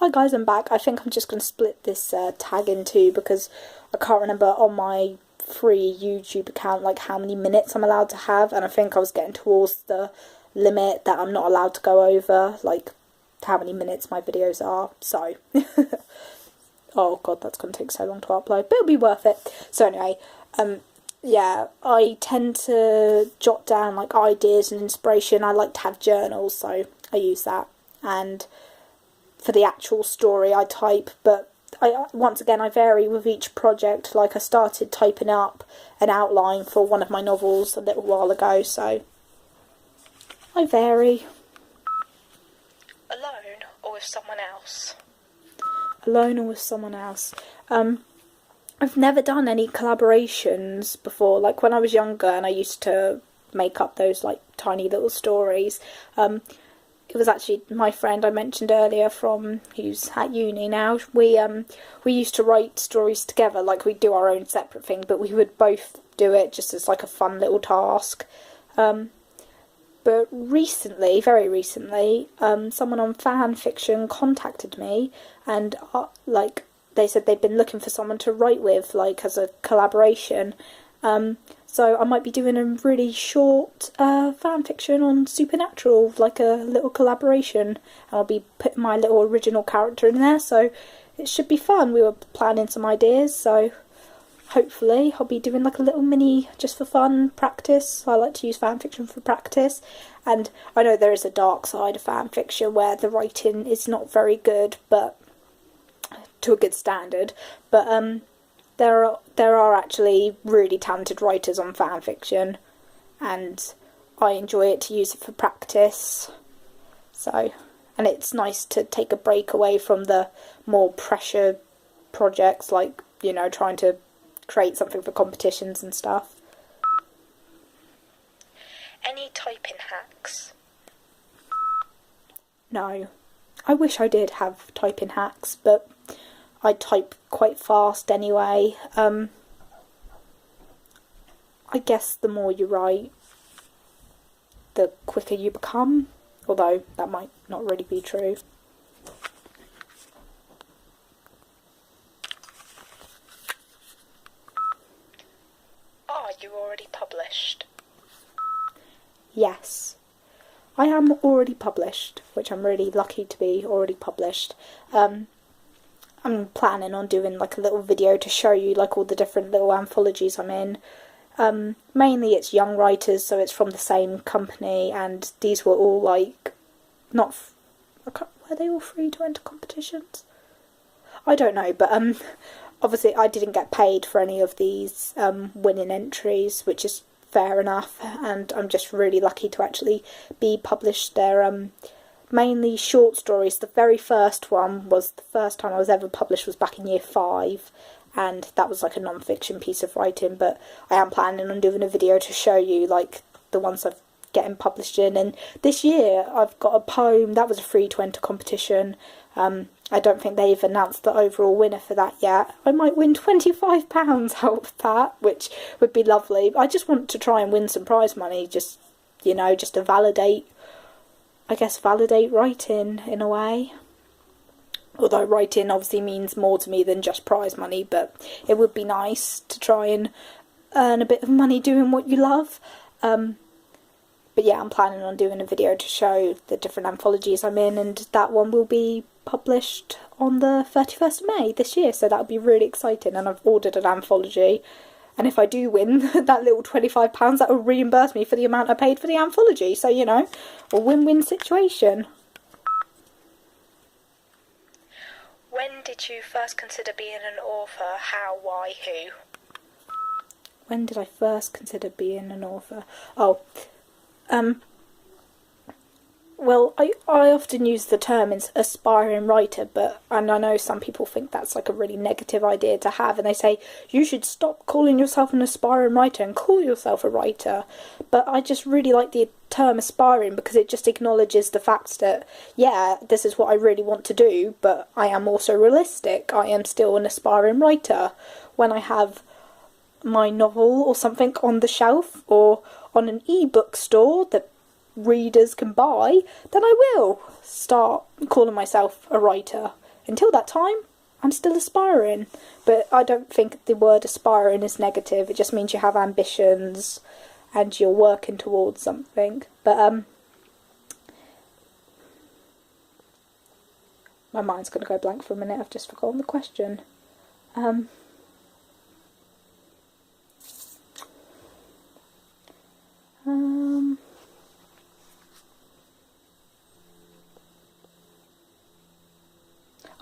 Hi guys, I'm back. I think I'm just going to split this tag in two because I can't remember on my free YouTube account like how many minutes I'm allowed to have, and I think I was getting towards the limit that I'm not allowed to go over, like how many minutes my videos are, so oh god, that's going to take so long to upload, but it'll be worth it. So anyway, yeah, I tend to jot down like ideas and inspiration. I like to have journals, so I use that, and for the actual story I type, but once again I vary with each project. Like I started typing up an outline for one of my novels a little while ago, so I vary. Alone or with someone else? Alone or with someone else. I've never done any collaborations before. Like when I was younger and I used to make up those like tiny little stories, it was actually my friend I mentioned earlier who's at uni now. We used to write stories together, like we'd do our own separate thing, but we would both do it just as like a fun little task. But recently, very recently, someone on fan fiction contacted me, and like they said they'd been looking for someone to write with, like as a collaboration. So I might be doing a really short fan fiction on Supernatural, like a little collaboration, and I'll be putting my little original character in there, so it should be fun. We were planning some ideas, so hopefully I'll be doing like a little mini, just for fun, practice. I like to use fan fiction for practice, and I know there is a dark side of fan fiction where the writing is not very good, but to a good standard, but there are actually really talented writers on fan fiction, and I enjoy it to use it for practice. So, and it's nice to take a break away from the more pressure projects, like, you know, trying to create something for competitions and stuff. Any typing hacks? No. I wish I did have typing hacks, but I type quite fast anyway. I guess the more you write, the quicker you become, although that might not really be true. Are you already published? Yes. I am already published, which I'm really lucky to be already published. I'm planning on doing like a little video to show you like all the different little anthologies I'm in. Mainly it's young writers, so it's from the same company, and these were all like were they all free to enter competitions? I don't know, but obviously I didn't get paid for any of these winning entries, which is fair enough, and I'm just really lucky to actually be published. They're mainly short stories. The very first one was the first time I was ever published was back in year 5, and that was like a non-fiction piece of writing, but I am planning on doing a video to show you like the ones I've getting published in. And this year I've got a poem that was a free to enter competition. I don't think they've announced the overall winner for that yet. I might win £25 out of that, which would be lovely. I just want to try and win some prize money, just, you know, just to validate writing in a way. Although writing obviously means more to me than just prize money, but it would be nice to try and earn a bit of money doing what you love. But yeah, I'm planning on doing a video to show the different anthologies I'm in, and that one will be published on the 31st of May this year, so that'll be really exciting. And I've ordered an anthology, and if I do win that little £25, that will reimburse me for the amount I paid for the anthology, so, you know, a win-win situation. When did you first consider being an author? How, why, who? When did I first consider being an author? Well, I often use the term aspiring writer, and I know some people think that's like a really negative idea to have, and they say you should stop calling yourself an aspiring writer and call yourself a writer. But I just really like the term aspiring because it just acknowledges the fact that, yeah, this is what I really want to do, but I am also realistic. I am still an aspiring writer. When I have my novel or something on the shelf or on an ebook store that readers can buy, then I will start calling myself a writer. until that time, I'm still aspiring. But I don't think the word aspiring is negative. It just means you have ambitions and you're working towards something. But my mind's going to go blank for a minute. I've just forgotten the question.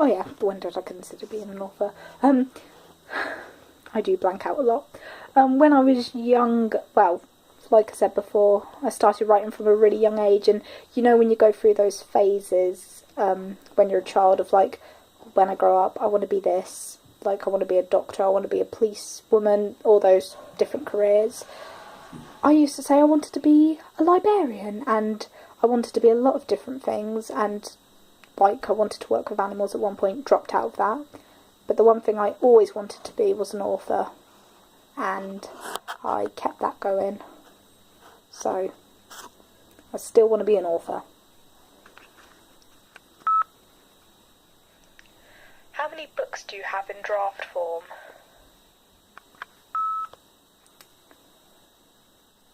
Oh yeah, when did I consider being an author? I do blank out a lot. When I was young, well, like I said before, I started writing from a really young age, and you know when you go through those phases, when you're a child of like, when I grow up, I want to be this, like I want to be a doctor, I want to be a policewoman, all those different careers. I used to say I wanted to be a librarian, and I wanted to be a lot of different things, and like I wanted to work with animals at one point, dropped out of that. But the one thing I always wanted to be was an author, and I kept that going. So I still want to be an author. How many books do you have in draft form?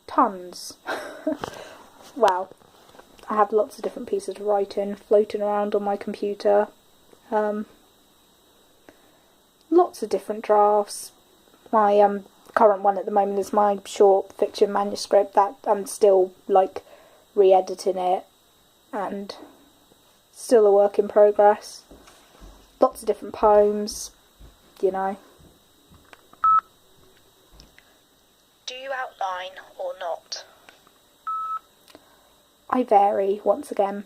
Tons. Wow. I have lots of different pieces of writing floating around on my computer. Lots of different drafts. My current one at the moment is my short fiction manuscript that I'm still like re-editing it, and still a work in progress. Lots of different poems, you know. Do you outline or not? I vary, once again.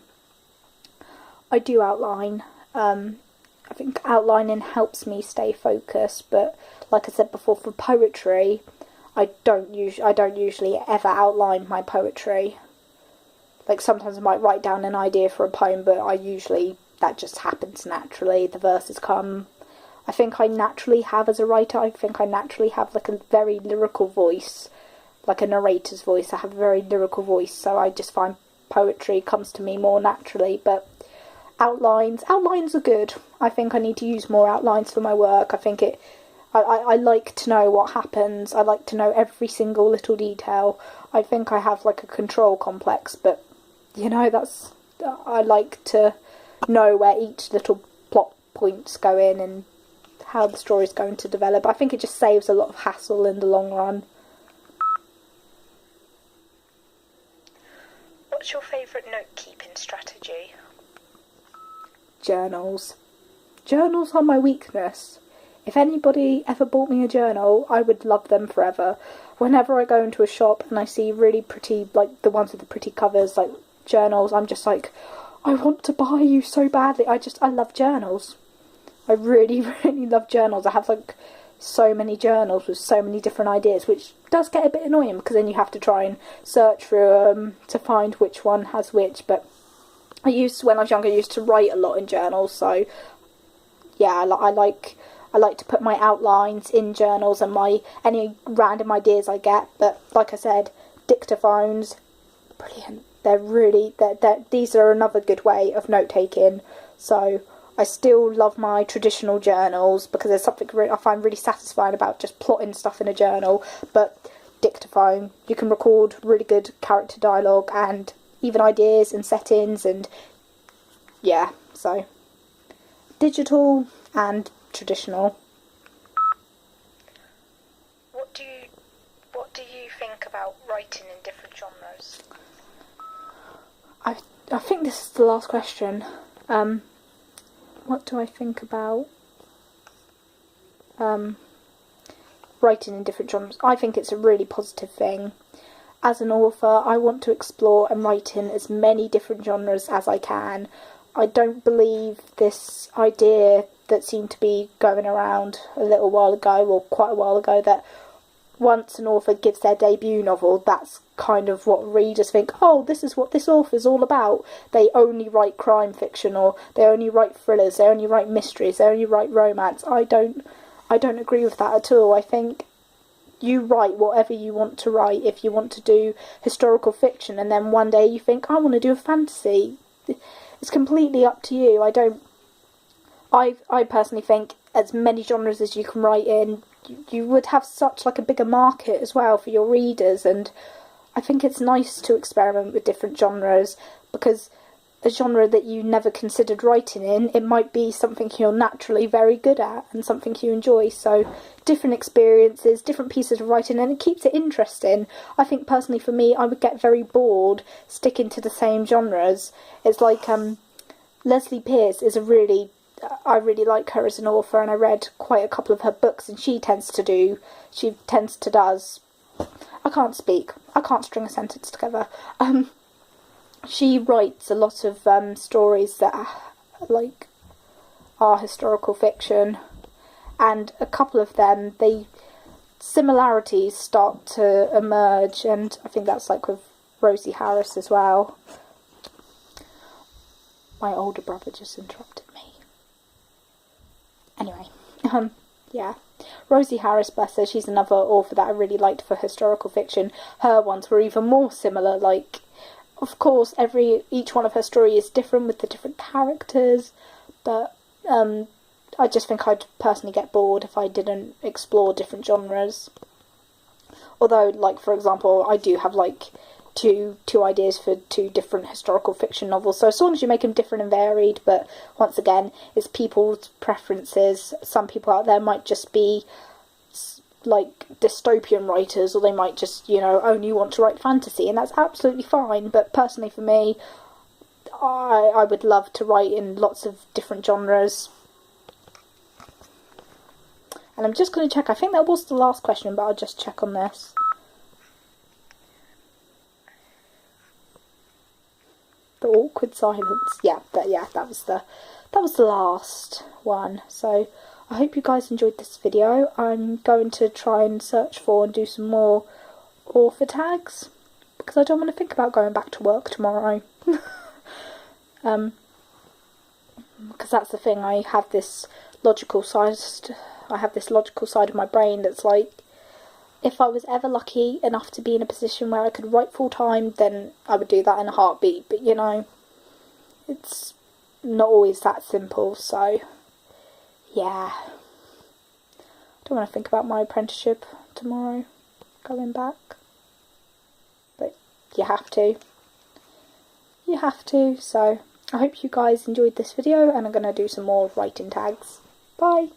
I do outline. I think outlining helps me stay focused, but like I said before, for poetry, I don't usually ever outline my poetry. Like sometimes I might write down an idea for a poem, but that just happens naturally. The verses come. I think I naturally have, as a writer, I think I naturally have like a very lyrical voice, like a narrator's voice. I have a very lyrical voice, so I just find poetry comes to me more naturally. But outlines are good. I think I need to use more outlines for my work. I like to know what happens. I like to know every single little detail. I think I have like a control complex, but you know, I like to know where each little plot point's going and how the story's going to develop. I think it just saves a lot of hassle in the long run. What's your favourite note-keeping strategy? Journals. Journals are my weakness. If anybody ever bought me a journal, I would love them forever. Whenever I go into a shop and I see really pretty, like the ones with the pretty covers, like journals, I'm just like, I want to buy you so badly. I love journals. I really, really love journals. I have like so many journals with so many different ideas, which does get a bit annoying because then you have to try and search through them to find which one has which. But when I was younger, I used to write a lot in journals, so yeah, I like to put my outlines in journals and any random ideas I get. But like I said, dictaphones, brilliant. These are another good way of note taking. So I still love my traditional journals because there's something I find really satisfying about just plotting stuff in a journal. But dictaphone, you can record really good character dialogue and even ideas and settings, and yeah, so digital and traditional. What do you think about writing in different genres? I think this is the last question. What do I think about writing in different genres? I think it's a really positive thing. As an author, I want to explore and write in as many different genres as I can. I don't believe this idea that seemed to be going around a little while ago, or quite a while ago, that once an author gives their debut novel, that's kind of what readers think, oh, this is what this author's all about. They only write crime fiction, or they only write thrillers, they only write mysteries, they only write romance. I don't agree with that at all. I think you write whatever you want to write. If you want to do historical fiction and then one day you think, I want to do a fantasy, it's completely up to you. I don't I personally think as many genres as you can write in, you would have such like a bigger market as well for your readers, and I think it's nice to experiment with different genres, because a genre that you never considered writing in, it might be something you're naturally very good at and something you enjoy. So different experiences, different pieces of writing, and it keeps it interesting. I think personally for me, I would get very bored sticking to the same genres. It's like Leslie Pierce is I really like her as an author, and I read quite a couple of her books, and she tends to does I can't speak, I can't string a sentence together. She writes a lot of stories that are historical fiction, and a couple of them, similarities start to emerge, and I think that's like with Rosie Harris as well. My older brother just interrupted me. Anyway, yeah. Rosie Harris, bless her, she's another author that I really liked for historical fiction. Her ones were even more similar, like, of course, each one of her stories is different with the different characters, but I just think I'd personally get bored if I didn't explore different genres. Although, like, for example, I do have, like, two ideas for 2 different historical fiction novels, so as long as you make them different and varied, but once again, it's people's preferences. Some people out there might just be like dystopian writers, or they might just, only want to write fantasy, and that's absolutely fine. But personally for me, I would love to write in lots of different genres. And I'm just going to check, I think that was the last question, but I'll just check on this. The awkward silence. Yeah, that was the last one. So I hope you guys enjoyed this video. I'm going to try and search for and do some more author tags, because I don't want to think about going back to work tomorrow. Because that's the thing, I have this logical side of my brain that's like, if I was ever lucky enough to be in a position where I could write full time, then I would do that in a heartbeat. But it's not always that simple, so yeah. I don't want to think about my apprenticeship tomorrow, going back. But you have to. You have to, so I hope you guys enjoyed this video, and I'm going to do some more writing tags. Bye!